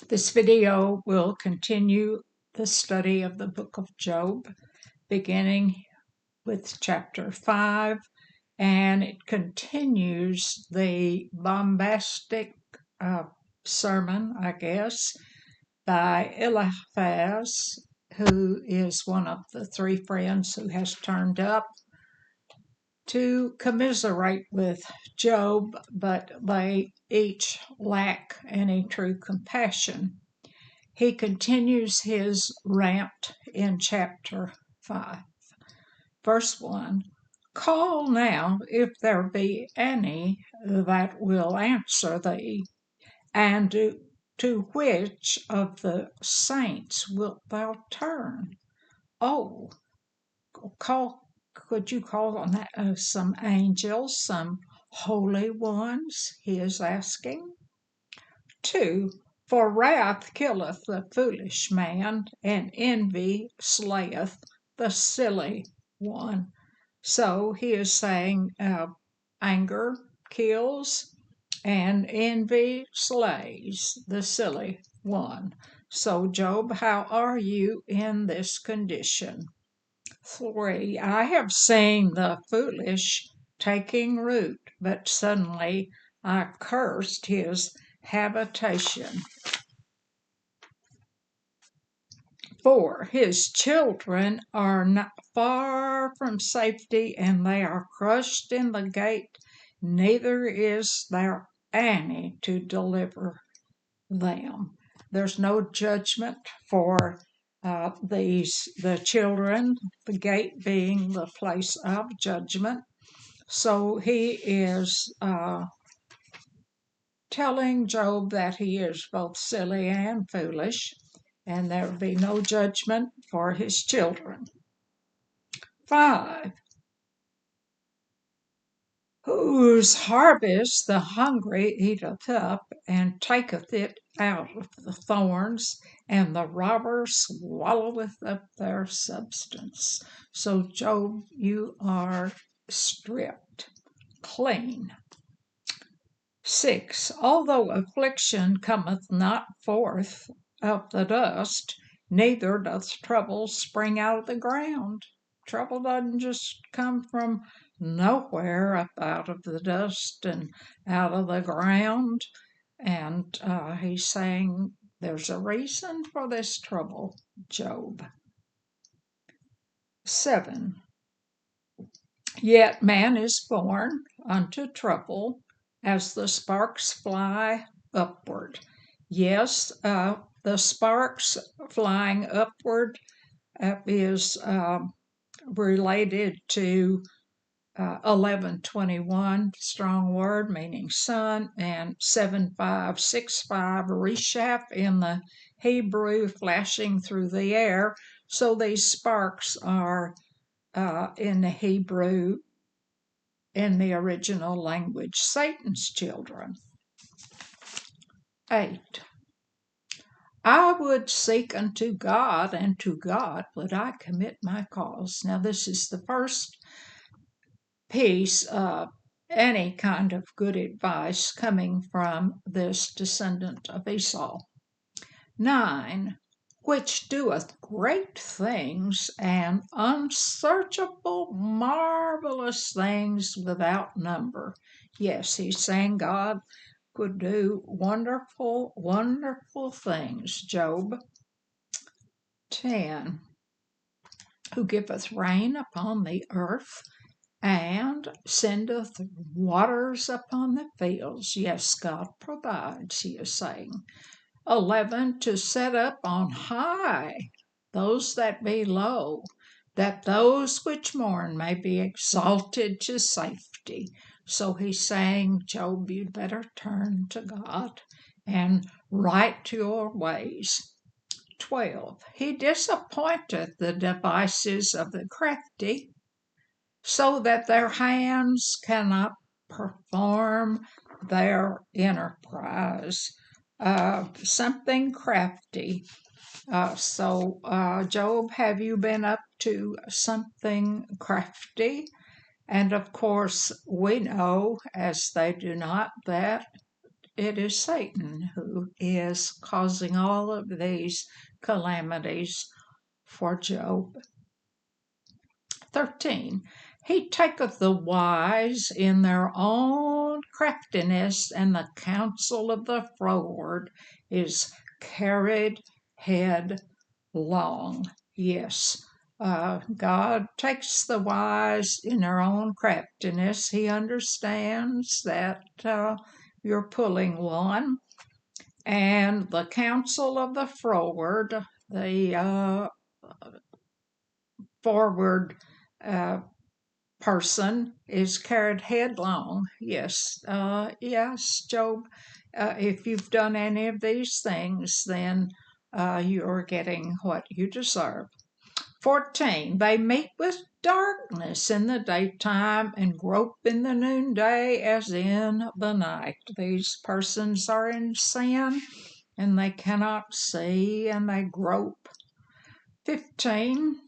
This video will continue the study of the book of Job, beginning with chapter 5, and it continues the bombastic sermon, I guess, by Eliphaz, who is one of the three friends who has turned up to commiserate with Job, but they each lack any true compassion. He continues his rant in chapter 5. Verse 1, "Call now if there be any that will answer thee, and to which of the saints wilt thou turn?" Oh, could you call on some angels, some holy ones, he is asking. 2, "For wrath killeth the foolish man, and envy slayeth the silly one." So he is saying anger kills and envy slays the silly one. So, Job, how are you in this condition? 3, "I have seen the foolish taking root, but suddenly I cursed his habitation." 4, "His children are not far from safety, and they are crushed in the gate, neither is there any to deliver them." There's no judgment for the children, the gate being the place of judgment. So he is telling Job that he is both silly and foolish, and there will be no judgment for his children. 5, "Whose harvest the hungry eateth up, and taketh it out of the thorns, and the robber swalloweth up their substance." So, Job, you are stripped clean. 6, "Although affliction cometh not forth of the dust, neither doth trouble spring out of the ground." Trouble doesn't just come from nowhere, up out of the dust and out of the ground. And he's saying there's a reason for this trouble, Job. 7, "Yet man is born unto trouble, as the sparks fly upward." Yes, the sparks flying upward is related to 11:21, strong word meaning sun, and 7565, reshaf in the Hebrew, flashing through the air. So these sparks are in the Hebrew, in the original language, Satan's children. 8, "I would seek unto God, and to God would I commit my cause." Now this is the first piece of any kind of good advice coming from this descendant of Esau. 9, "Which doeth great things and unsearchable, marvelous things without number." Yes, he's saying God could do wonderful, wonderful things, Job. 10, "Who giveth rain upon the earth, and sendeth waters upon the fields." Yes, God provides, he is saying. 11, "To set up on high those that be low, that those which mourn may be exalted to safety." So he's saying, Job, you'd better turn to God and right your ways. 12, "He disappointeth the devices of the crafty, so that their hands cannot perform their enterprise." Something crafty. So, Job, have you been up to something crafty? And of course, we know, as they do not, that it is Satan who is causing all of these calamities for Job. 13. He taketh the wise in their own craftiness, and the counsel of the froward is carried headlong. Yes, God takes the wise in their own craftiness. He understands that you're pulling one. And the counsel of the froward, the forward person, is carried headlong. Yes, Job, if you've done any of these things, then you're getting what you deserve. 14. They meet with darkness in the daytime and grope in the noonday as in the night. These persons are in sin and they cannot see and they grope. 15.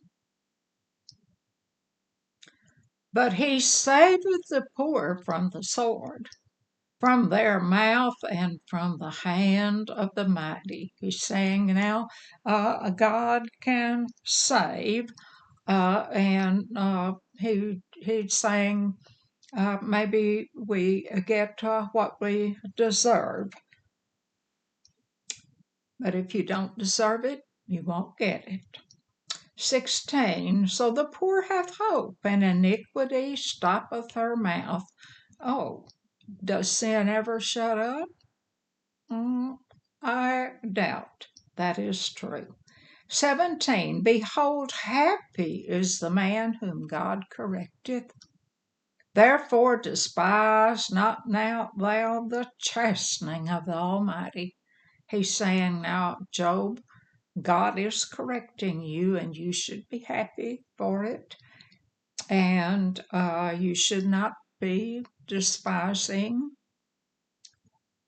But he saveth the poor from the sword, from their mouth, and from the hand of the mighty. He's saying now God can save, and he's saying maybe we get what we deserve. But if you don't deserve it, you won't get it. 16. So the poor hath hope, and iniquity stoppeth her mouth. Oh, does sin ever shut up? I doubt that is true. 17. Behold, happy is the man whom God correcteth. Therefore despise not now thou the chastening of the Almighty. He's saying now, Job, God is correcting you, and you should be happy for it. And you should not be despising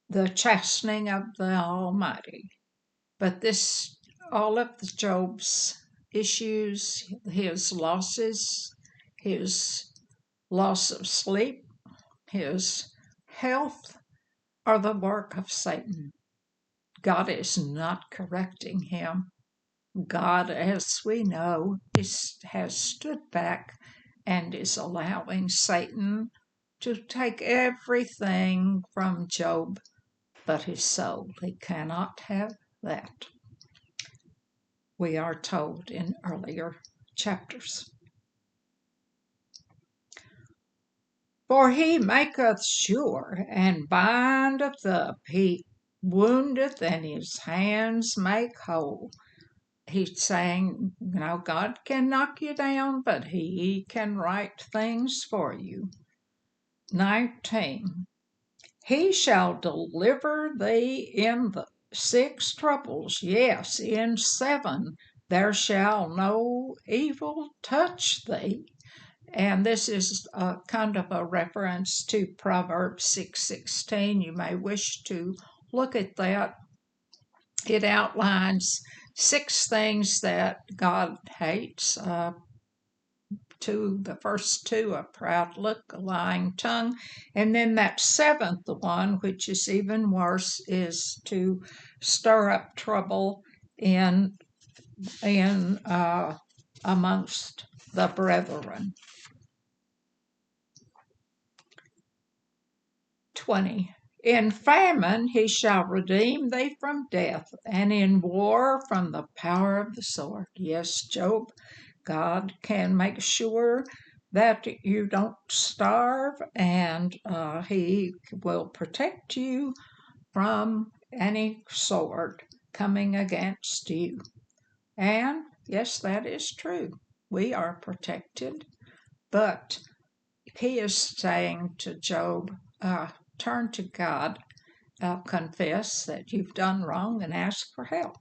the chastening of the Almighty. But this, all of Job's issues, his losses, his loss of sleep, his health, are the work of Satan. God is not correcting him. God, as we know, has stood back and is allowing Satan to take everything from Job but his soul. He cannot have that, we are told in earlier chapters. For he maketh sure and bindeth up, he woundeth and his hands make whole. He's saying, God can knock you down, but he can right things for you. 19. He shall deliver thee in the 6 troubles, yes, in 7 there shall no evil touch thee. And this is kind of a reference to Proverbs 6:16. You may wish to look at that. It outlines 6 things that God hates. The first 2, a proud look, a lying tongue, and then that 7th one, which is even worse, is to stir up trouble in amongst the brethren. 20. In famine he shall redeem thee from death, and in war from the power of the sword. Yes, Job, God can make sure that you don't starve, and he will protect you from any sword coming against you. And yes, that is true. We are protected, but he is saying to Job, turn to God, confess that you've done wrong, and ask for help.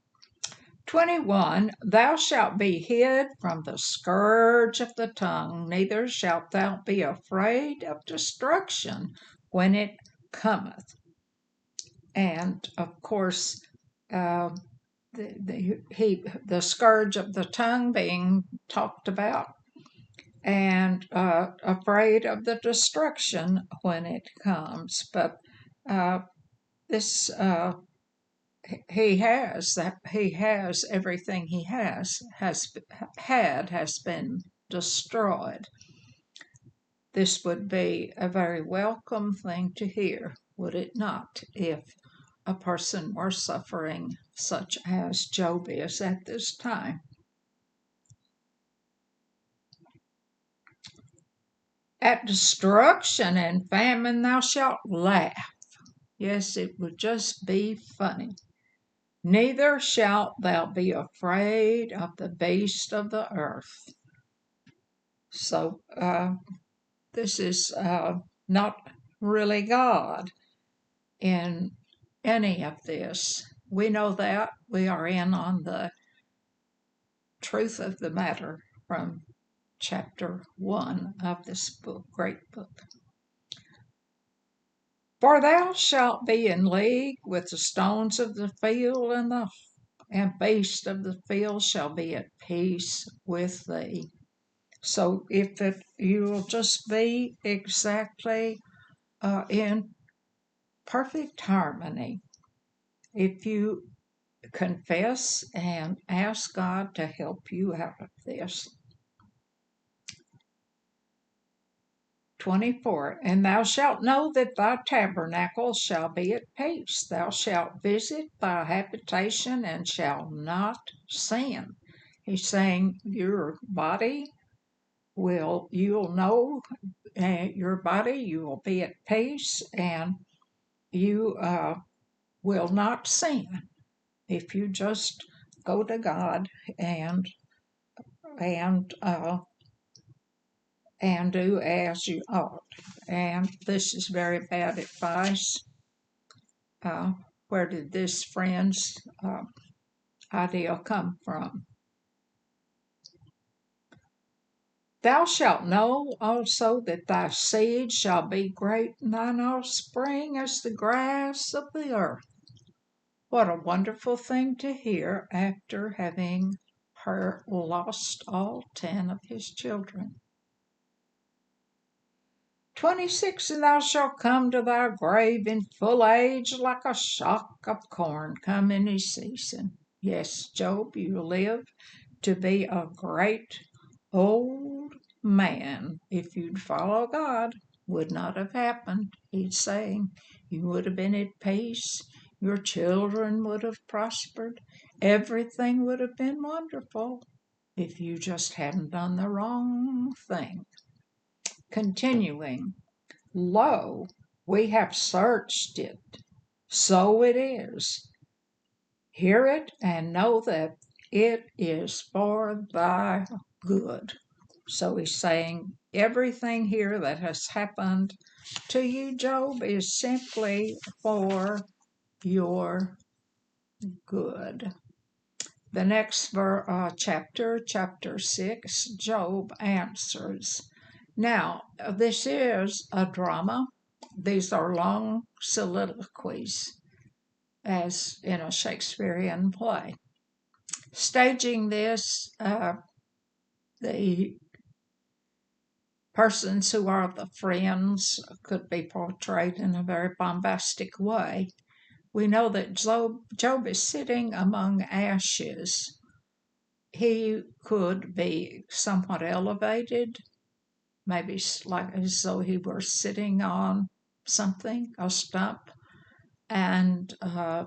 21. Thou shalt be hid from the scourge of the tongue, neither shalt thou be afraid of destruction when it cometh. And of course, the scourge of the tongue being talked about, and afraid of the destruction when it comes. But this he has that he has everything he has been destroyed. This would be a very welcome thing to hear, would it not, if a person were suffering such as Job is at this time? At destruction and famine thou shalt laugh. Yes, it would just be funny. Neither shalt thou be afraid of the beast of the earth. So this is not really God in any of this. We know that. We are in on the truth of the matter from chapter 1 of this book, great book. For thou shalt be in league with the stones of the field, and beasts of the field shall be at peace with thee. So if you'll just be exactly in perfect harmony, if you confess and ask God to help you out of this. 24. And thou shalt know that thy tabernacle shall be at peace. Thou shalt visit thy habitation and shalt not sin. He's saying your body you'll know your body, you will be at peace, and you will not sin if you just go to God and do as you ought. And this is very bad advice. Where did this friend's idea come from? Thou shalt know also that thy seed shall be great, and thine offspring as the grass of the earth. What a wonderful thing to hear after having lost all 10 of his children. 26. And thou shalt come to thy grave in full age like a shock of corn come in his season. Yes, Job, you live to be a great old man. If you'd follow God, would not have happened. He's saying you would have been at peace, your children would have prospered, everything would have been wonderful if you just hadn't done the wrong thing. Continuing, lo, we have searched it, so it is. Hear it and know that it is for thy good. So he's saying everything here that has happened to you, Job, is simply for your good. The next chapter 6, Job answers. Now, this is a drama. These are long soliloquies, as in a Shakespearean play. Staging this, the persons who are the friends could be portrayed in a very bombastic way. We know that Job is sitting among ashes. He could be somewhat elevated, maybe like as though he were sitting on something, a stump, and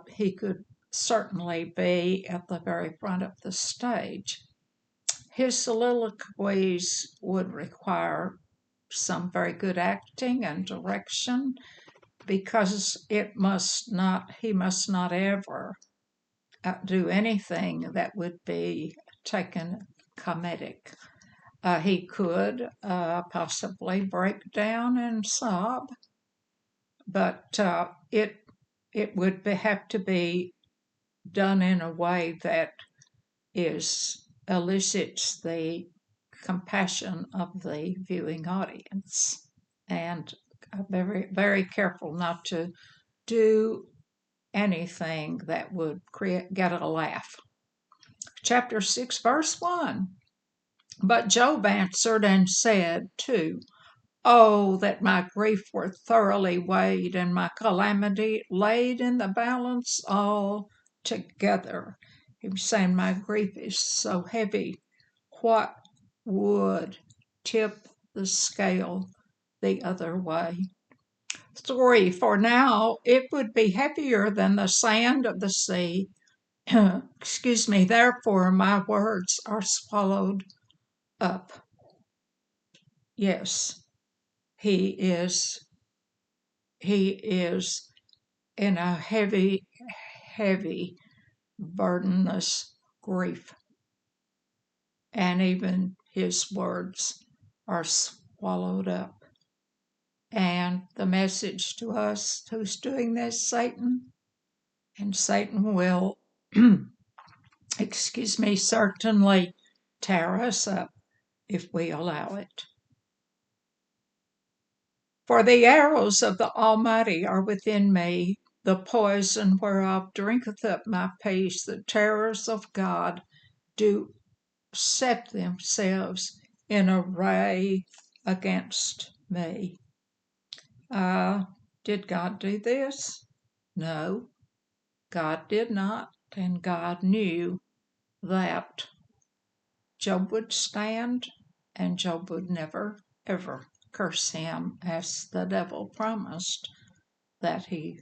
he could certainly be at the very front of the stage. His soliloquies would require some very good acting and direction, because he must not ever do anything that would be taken comedic. He could possibly break down and sob, but it would have to be done in a way that elicits the compassion of the viewing audience, and very, very careful not to do anything that would get a laugh. Chapter 6, verse 1. But Job answered and said too, Oh, that my grief were thoroughly weighed, and my calamity laid in the balance all together. He was saying, my grief is so heavy. What would tip the scale the other way? 3, for now it would be heavier than the sand of the sea. Excuse me, therefore my words are swallowed up. Yes, he is in a heavy, heavy, burdenless grief. And even his words are swallowed up. And the message to us who's doing this, Satan, and Satan will, certainly tear us up if we allow it. For the arrows of the Almighty are within me, the poison whereof drinketh up my peace. The terrors of God do set themselves in array against me. Did God do this? No, God did not, and God knew that Job would stand, and Job would never, ever curse him as the devil promised that he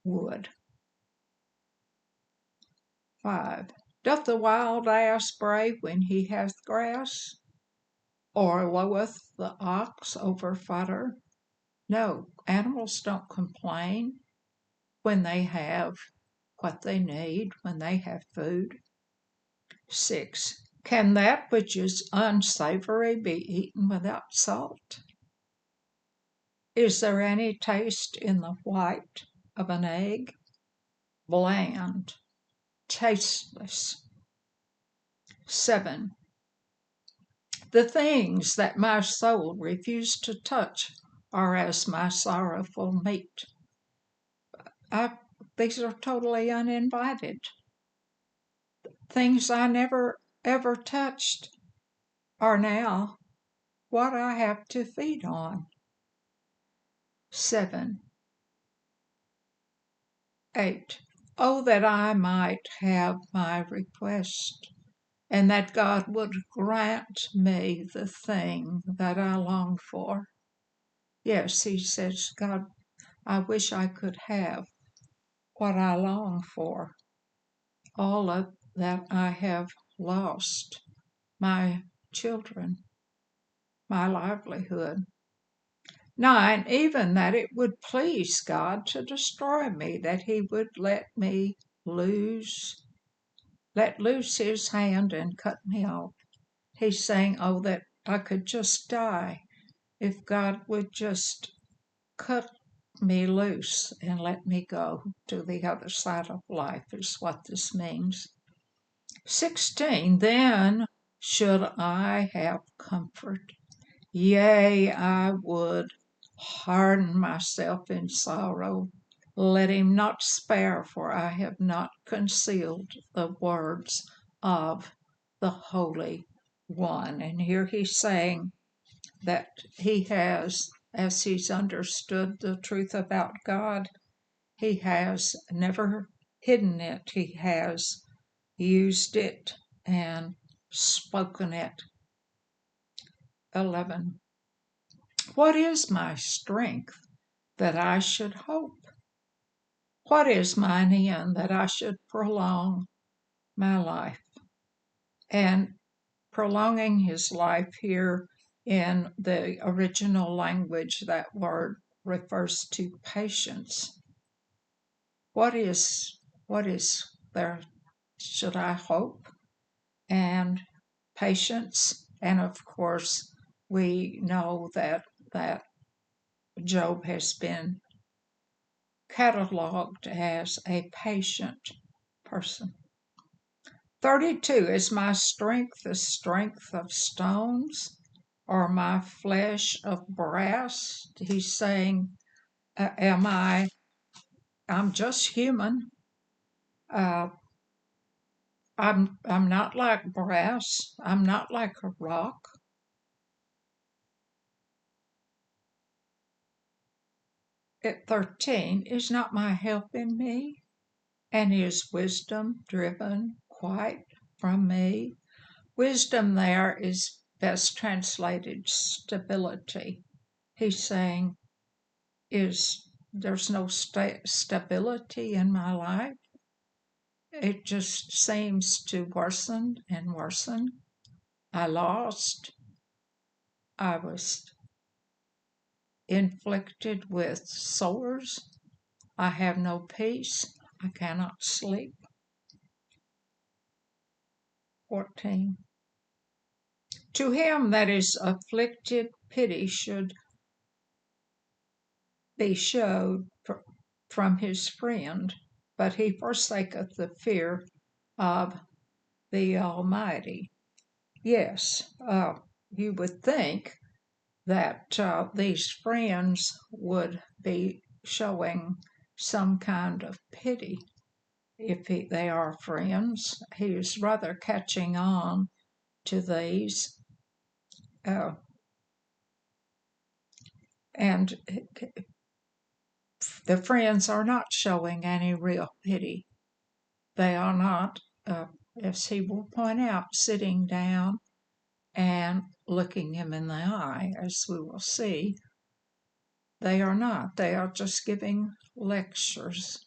would. 5. Doth the wild ass bray when he hath grass? Or loweth the ox over fodder? No, animals don't complain when they have what they need, when they have food. 6. Can that which is unsavory be eaten without salt? Is there any taste in the white of an egg? Bland, tasteless. 7. The things that my soul refused to touch are as my sorrowful meat. These are totally uninvited. Things I never ever touched are now what I have to feed on. 7. 8. Oh, that I might have my request, and that God would grant me the thing that I long for. Yes, he says, God, I wish I could have what I long for. All of that I have lost, my children, my livelihood. 9, even that it would please God to destroy me, that he would let loose his hand and cut me off. He's saying, oh, that I could just die if God would just cut me loose and let me go to the other side of life, is what this means. 16, then should I have comfort. Yea, I would harden myself in sorrow. Let him not spare, for I have not concealed the words of the Holy One. And here he's saying that he has, as he's understood the truth about God, he has never hidden it. He has used it and spoken it. 11. What is my strength that I should hope? What is mine end that I should prolong my life? And prolonging his life here in the original language, that word refers to patience. What is there should I hope? And patience. And of course, we know that Job has been cataloged as a patient person. 32, is my strength the strength of stones, or my flesh of brass? He's saying, I'm just human. I'm not like brass. I'm not like a rock. At 13, is not my help in me? And is wisdom driven quite from me? Wisdom there is best translated stability. He's saying, there's no stability in my life? It just seems to worsen and worsen. I was inflicted with sores. I have no peace. I cannot sleep. 14. To him that is afflicted, pity should be showed from his friend, but he forsaketh the fear of the Almighty. Yes, you would think that these friends would be showing some kind of pity if they are friends. He is rather catching on to these, and the friends are not showing any real pity. They are not, as he will point out, sitting down and looking him in the eye, as we will see. They are not. They are just giving lectures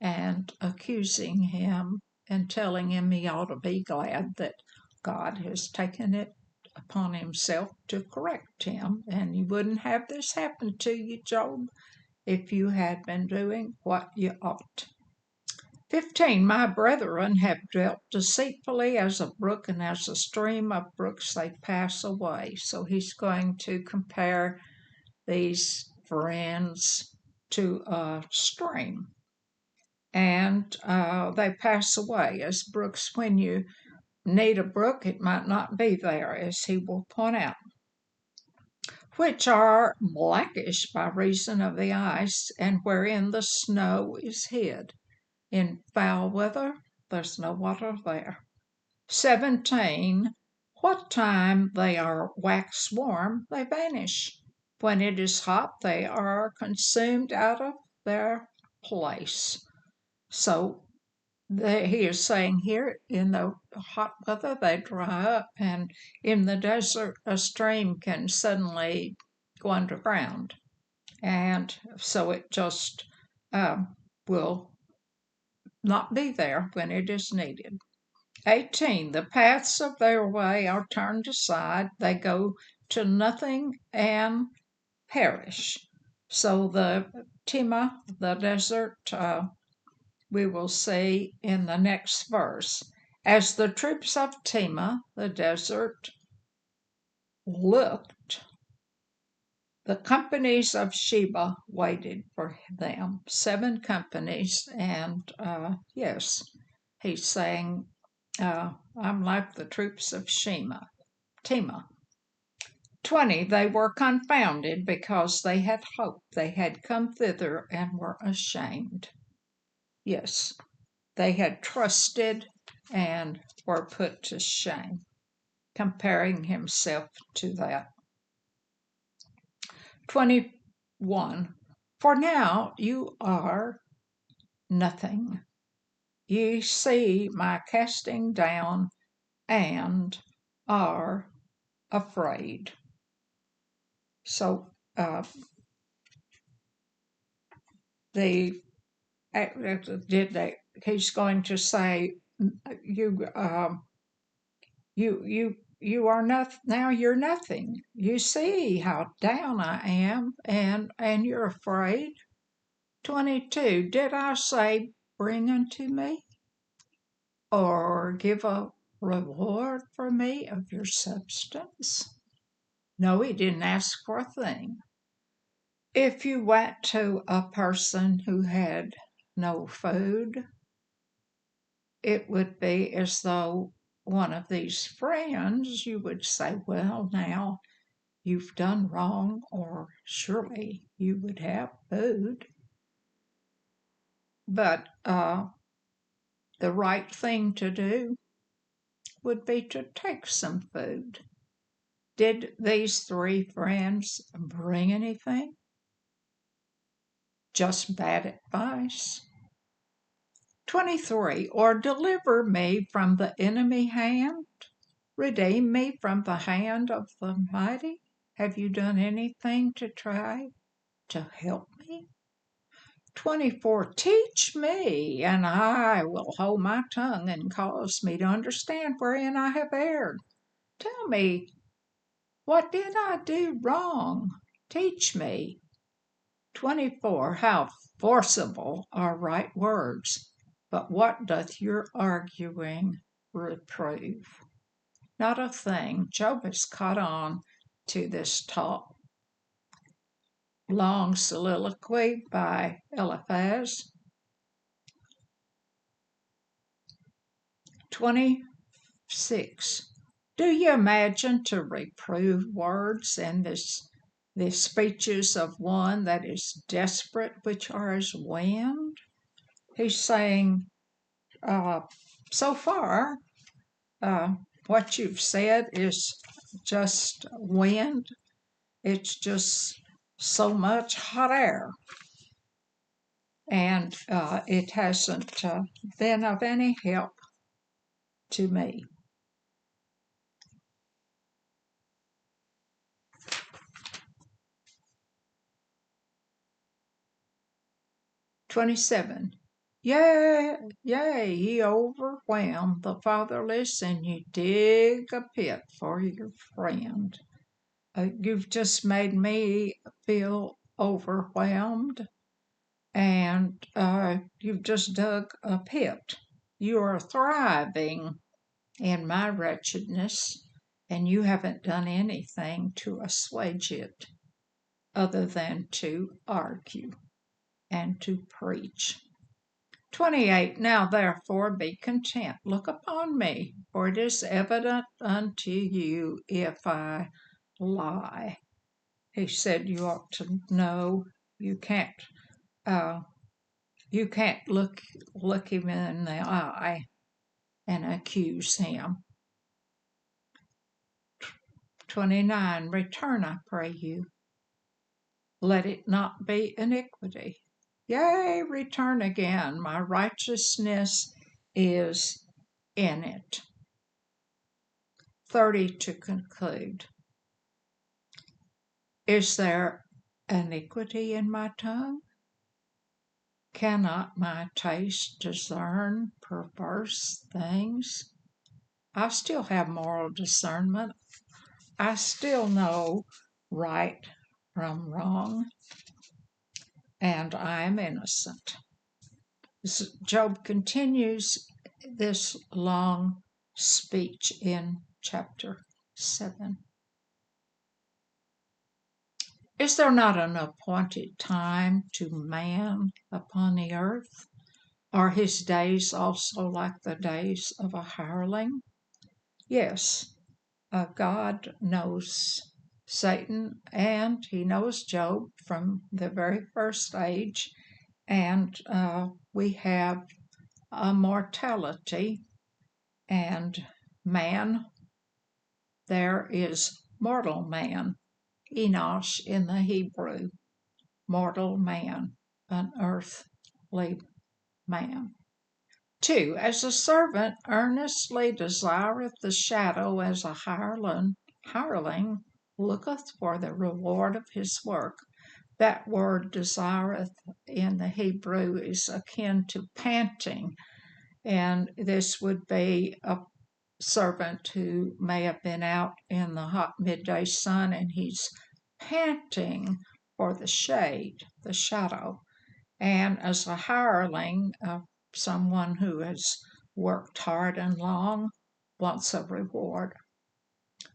and accusing him and telling him he ought to be glad that God has taken it upon himself to correct him. And you wouldn't have this happen to you, Job, if you had been doing what you ought. 15. My brethren have dealt deceitfully as a brook, and as a stream of brooks they pass away. So he's going to compare these friends to a stream. And they pass away as brooks. When you need a brook, it might not be there, as he will point out, which are blackish by reason of the ice, and wherein the snow is hid. In foul weather, there's no water there. 17. What time they are wax warm, they vanish. When it is hot, they are consumed out of their place. So he is saying here, in the hot weather, they dry up, and in the desert, a stream can suddenly go underground. And so it just will not be there when it is needed. 18. The paths of their way are turned aside. They go to nothing and perish. So the Tema, the desert, we will see in the next verse. As the troops of Tema, the desert, looked, the companies of Sheba waited for them. 7 companies, and yes, he's saying, I'm like the troops of Tema. 20. They were confounded because they had hoped. They had come thither and were ashamed. Yes, they had trusted and were put to shame, comparing himself to that. 21. For now you are nothing. Ye see my casting down and are afraid. So he's going to say, you are nothing. Now you're nothing. You see how down I am, and you're afraid. 22. Did I say, bring unto me, or give a reward for me of your substance? No, he didn't ask for a thing. If you went to a person who had no food, it would be as though one of these friends, you would say, well, now you've done wrong, or surely you would have food. But the right thing to do would be to take some food. Did these 3 friends bring anything? Just bad advice. 23. Or deliver me from the enemy hand, redeem me from the hand of the mighty. Have you done anything to try to help me? 24. Teach me, and I will hold my tongue, and cause me to understand wherein I have erred. Tell me, what did I do wrong? Teach me. 24. How forcible are right words, but what doth your arguing reprove? Not a thing. Job has caught on to this talk. Long soliloquy by Eliphaz. 26. Do you imagine to reprove words and the speeches of one that is desperate, which are as wind? He's saying, so far, what you've said is just wind. It's just so much hot air. And it hasn't been of any help to me. 27. Yea, ye overwhelm the fatherless, and you dig a pit for your friend. You've just made me feel overwhelmed, and you've just dug a pit. You are thriving in my wretchedness, and you haven't done anything to assuage it other than to argue and to preach. 28. Now therefore be content, look upon me, for it is evident unto you if I lie. He said you ought to know you can't look him in the eye and accuse him. 29. Return, I pray you. Let it not be iniquity. Yea, return again. My righteousness is in it. 30 to conclude. Is there iniquity in my tongue? Cannot my taste discern perverse things? I still have moral discernment. I still know right from wrong, and I am innocent. Job continues this long speech in chapter 7. Is there not an appointed time to man upon the earth? Are his days also like the days of a hireling? Yes, God knows Satan, and he knows Job from the very first age, and we have a mortality, and man, there is mortal man, Enosh in the Hebrew, mortal man, an earthly man. 2. As a servant earnestly desireth the shadow, as a hireling looketh for the reward of his work. That word desireth in the Hebrew is akin to panting, and this would be a servant who may have been out in the hot midday sun, and he's panting for the shade, the shadow. And as a hireling, someone who has worked hard and long wants a reward.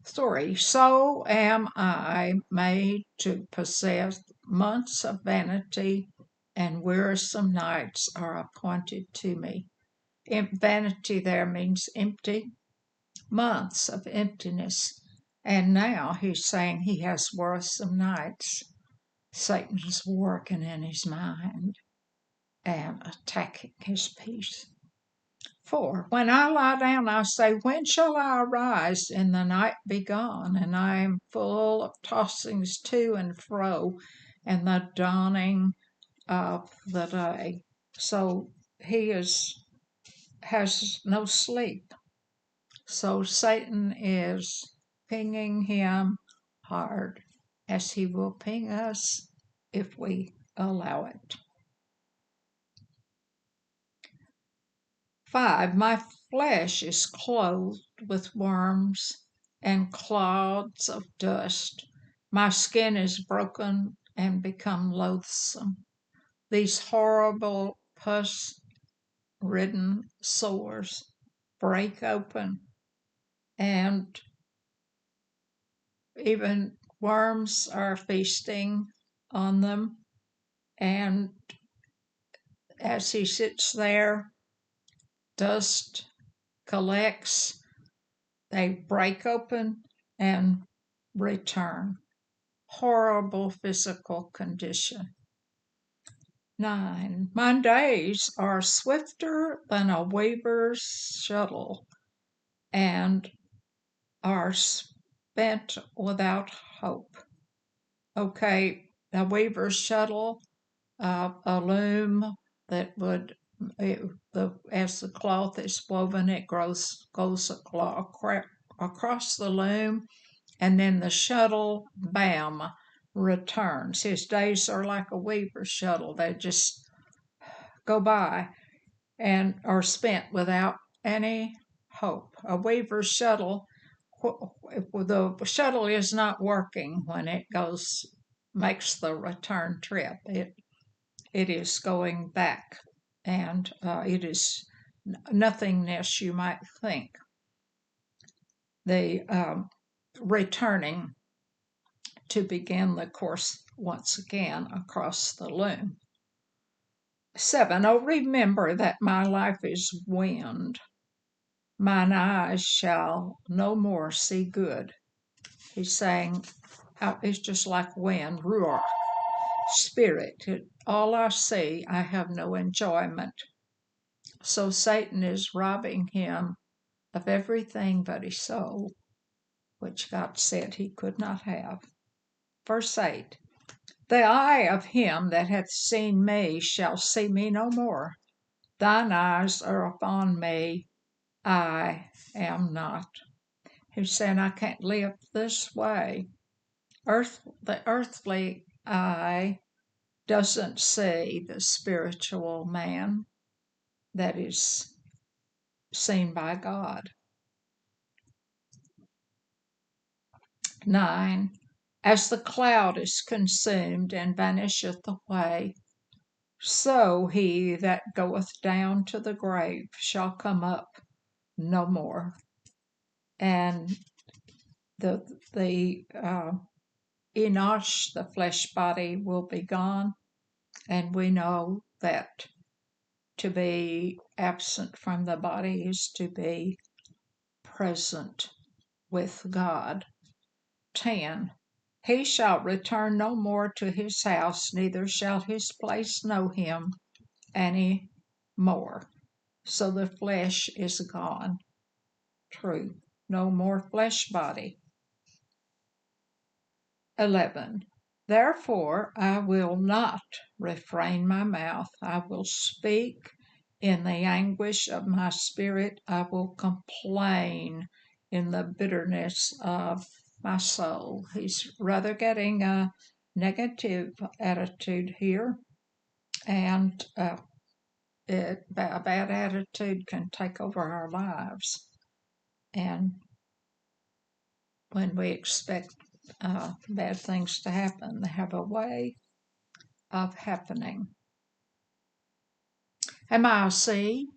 3. So am I made to possess months of vanity, and wearisome nights are appointed to me. Vanity there means empty, months of emptiness. And now he's saying he has wearisome nights. Satan's working in his mind and attacking his peace. 4. When I lie down, I say, when shall I arise and the night be gone? And I am full of tossings to and fro and the dawning of the day. So he is has no sleep. So Satan is pinging him hard, as he will ping us if we allow it. 5, my flesh is clothed with worms and clouds of dust. My skin is broken and become loathsome. These horrible pus-ridden sores break open, and even worms are feasting on them. And as he sits there, dust collects, they break open and return. Horrible physical condition. 9, my days are swifter than a weaver's shuttle and are spent without hope. Okay, a weaver's shuttle, a loom that would, as the cloth is woven, it goes across the loom, and then the shuttle, bam, returns. His days are like a weaver's shuttle. They just go by and are spent without any hope. A weaver's shuttle, the shuttle is not working when it makes the return trip. It is going back, and it is nothingness, you might think. The returning to begin the course once again across the loom. 7, oh, remember that my life is wind. Mine eyes shall no more see good. He's saying it's just like wind, ruach, spirit. All I see, I have no enjoyment. So Satan is robbing him of everything but his soul, which God said he could not have. Verse 8, the eye of him that hath seen me shall see me no more. Thine eyes are upon me, I am not. He's saying, I can't live this way. The earthly eye doesn't see the spiritual man that is seen by God. 9, as the cloud is consumed and vanisheth away, so he that goeth down to the grave shall come up no more. And the Enosh, the flesh body, will be gone, and we know that to be absent from the body is to be present with God. 10, he shall return no more to his house, neither shall his place know him any more. So the flesh is gone. True, no more flesh body. 11, therefore I will not refrain my mouth. I will speak in the anguish of my spirit. I will complain in the bitterness of my soul. He's rather getting a negative attitude here, and a bad attitude can take over our lives. And when we expect bad things to happen, they have a way of happening. Am I a sea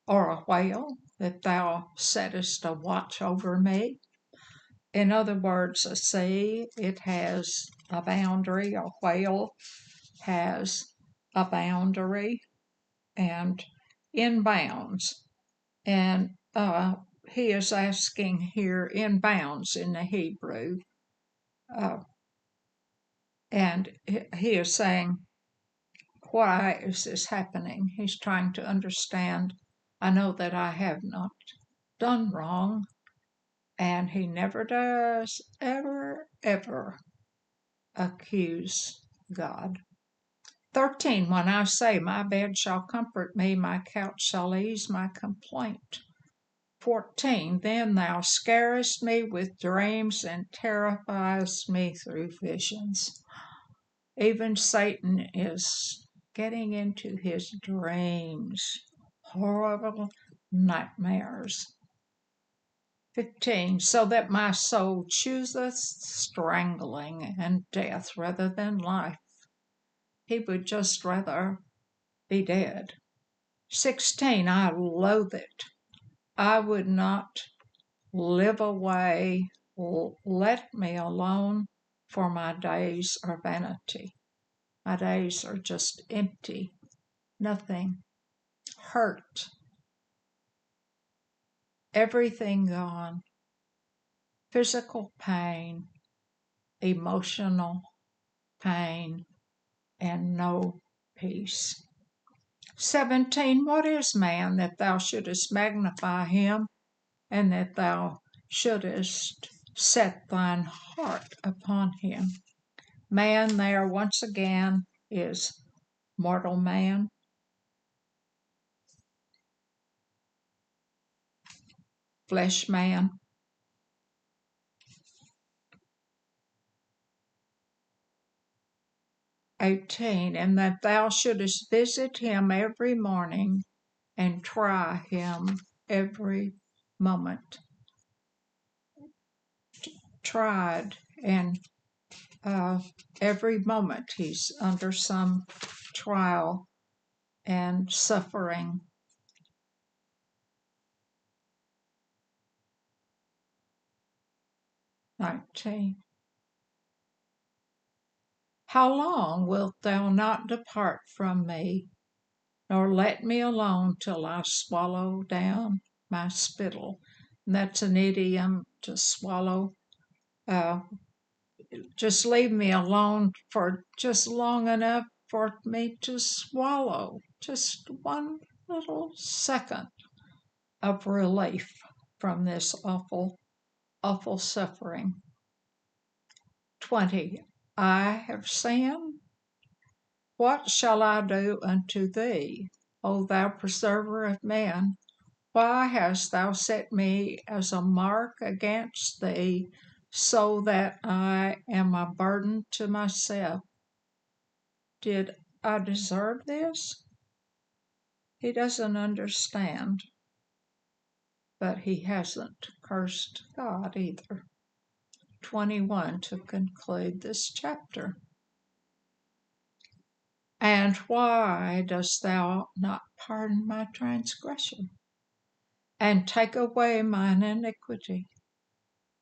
or a whale that thou settest a watch over me? In other words, a sea, it has a boundary. A whale has a boundary and in bounds. And he is asking here in bounds in the Hebrew. And he is saying, why is this happening? He's trying to understand. I know that I have not done wrong, and he never does ever accuse God. 13, when I say, my bed shall comfort me, my couch shall ease my complaint. 14, then thou scarest me with dreams and terrifiest me through visions. Even Satan is getting into his dreams, horrible nightmares. 15, so that my soul chooseth strangling and death rather than life. He would just rather be dead. 16, I loathe it. I would not live away. Let me alone, for my days are vanity. My days are just empty, nothing, hurt, everything gone, physical pain, emotional pain, and no peace. 17, what is man that thou shouldest magnify him, and that thou shouldest set thine heart upon him? Man there once again is mortal man, flesh man. 18, and that thou shouldest visit him every morning and try him every moment. Tried, and every moment he's under some trial and suffering. 19, how long wilt thou not depart from me, nor let me alone till I swallow down my spittle? And that's an idiom, to swallow. Just leave me alone for just long enough for me to swallow just one little second of relief from this awful, awful suffering. 20, I have sinned. What shall I do unto thee, O thou preserver of men? Why hast thou set me as a mark against thee, so that I am a burden to myself? Did I deserve this? He doesn't understand, but he hasn't cursed God either. 21, to conclude this chapter. And why dost thou not pardon my transgression, and take away mine iniquity?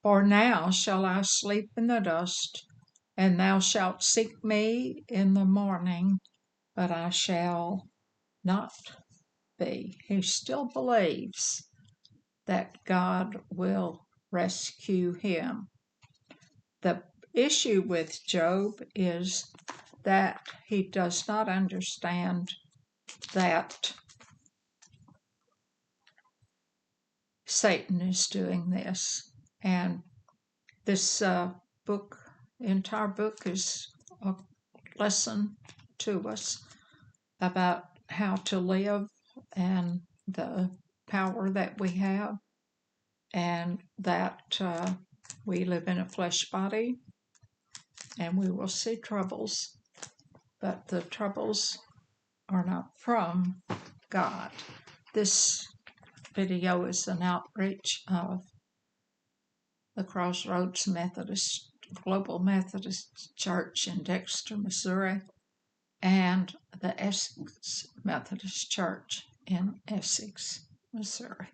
For now shall I sleep in the dust, and thou shalt seek me in the morning, but I shall not be. He still believes that God will rescue him. The issue with Job is that he does not understand that Satan is doing this. And this entire book is a lesson to us about how to live and the power that we have, and that we live in a flesh body and we will see troubles, but the troubles are not from God. This video is an outreach of the Crossroads Global Methodist Church in Dexter, Missouri, and the Essex Methodist Church in Essex, Missouri.